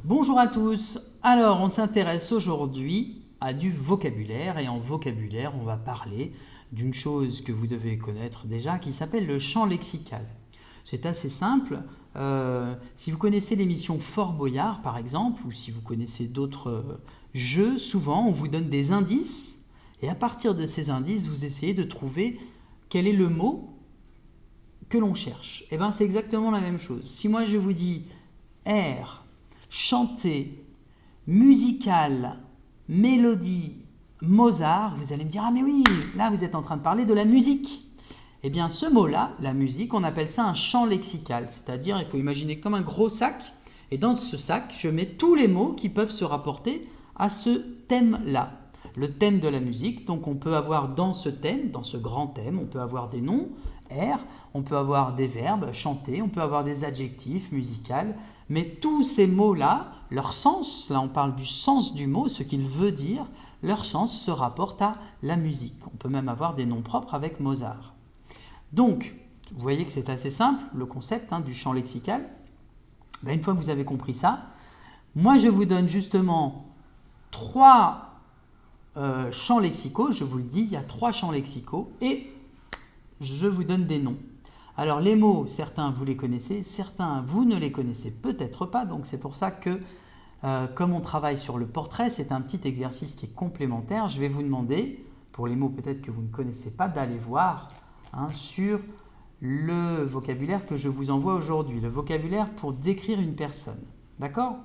Bonjour à tous. Alors, on s'intéresse aujourd'hui à du vocabulaire et en vocabulaire, on va parler d'une chose que vous devez connaître déjà qui s'appelle le champ lexical. C'est assez simple. Si vous connaissez l'émission Fort Boyard par exemple, ou si vous connaissez d'autres jeux, souvent on vous donne des indices et à partir de ces indices, vous essayez de trouver quel est le mot que l'on cherche. Et bien, c'est exactement la même chose. Si moi je vous dis air, chanter, musical, mélodie, Mozart, vous allez me dire, ah mais oui, là vous êtes en train de parler de la musique. Eh bien ce mot-là, la musique, on appelle ça un champ lexical, c'est-à-dire il faut imaginer comme un gros sac, et dans ce sac, je mets tous les mots qui peuvent se rapporter à ce thème-là. Le thème de la musique, donc on peut avoir dans ce thème, dans ce grand thème, on peut avoir des noms, air, on peut avoir des verbes, chanter, on peut avoir des adjectifs, musical, mais tous ces mots-là, leur sens, là on parle du sens du mot, ce qu'il veut dire, leur sens se rapporte à la musique. On peut même avoir des noms propres avec Mozart. Donc, vous voyez que c'est assez simple, le concept du champ lexical. Ben, une fois que vous avez compris ça, moi je vous donne justement trois champs lexicaux, je vous le dis, il y a trois champs lexicaux, et je vous donne des noms. Alors les mots, certains vous les connaissez, certains vous ne les connaissez peut-être pas, donc c'est pour ça que comme on travaille sur le portrait, c'est un petit exercice qui est complémentaire. Je vais vous demander, pour les mots peut-être que vous ne connaissez pas, d'aller voir sur le vocabulaire que je vous envoie aujourd'hui, le vocabulaire pour décrire une personne. D'accord ?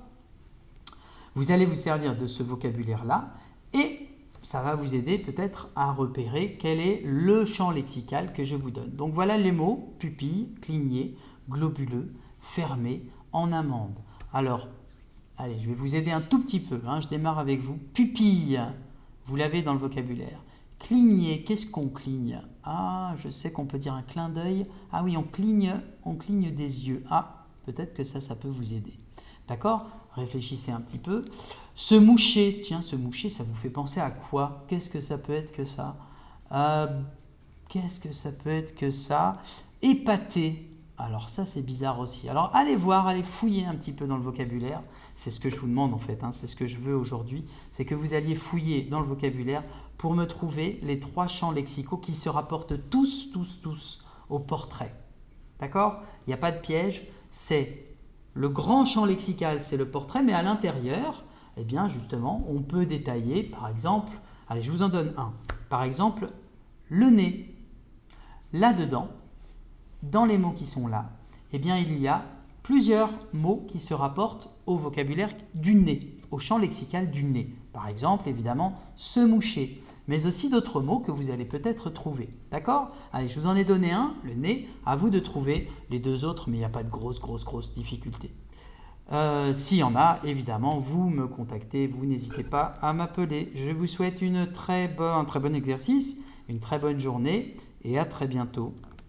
Vous allez vous servir de ce vocabulaire-là et ça va vous aider peut-être à repérer quel est le champ lexical que je vous donne. Donc voilà les mots pupille, cligner, globuleux, fermé, en amande. Alors, allez, je vais vous aider un tout petit peu. Je démarre avec vous. Pupille, vous l'avez dans le vocabulaire. Cligner, qu'est-ce qu'on cligne? Ah, je sais qu'on peut dire un clin d'œil. Ah oui, on cligne des yeux. Ah, peut-être que ça peut vous aider. D'accord? Réfléchissez un petit peu. Se moucher, tiens, se moucher, ça vous fait penser à quoi? Qu'est-ce que ça peut être que ça? Qu'est-ce que ça peut être que ça? Épater. Alors ça, c'est bizarre aussi. Alors allez voir, allez fouiller un petit peu dans le vocabulaire. C'est ce que je vous demande en fait, c'est ce que je veux aujourd'hui. C'est que vous alliez fouiller dans le vocabulaire pour me trouver les trois champs lexicaux qui se rapportent tous au portrait. D'accord? Il n'y a pas de piège, c'est le grand champ lexical, c'est le portrait, mais à l'intérieur, eh bien justement, on peut détailler, par exemple, allez, je vous en donne un. Par exemple, le nez. Là-dedans, dans les mots qui sont là, eh bien il y a plusieurs mots qui se rapportent au vocabulaire du nez, au champ lexical du nez. Par exemple, évidemment, se moucher, mais aussi d'autres mots que vous allez peut-être trouver. D'accord? Allez, je vous en ai donné un, le nez, à vous de trouver les deux autres, mais il n'y a pas de grosse difficulté. S'il y en a, évidemment, vous me contactez, vous n'hésitez pas à m'appeler. Je vous souhaite un très bon exercice, une très bonne journée et à très bientôt.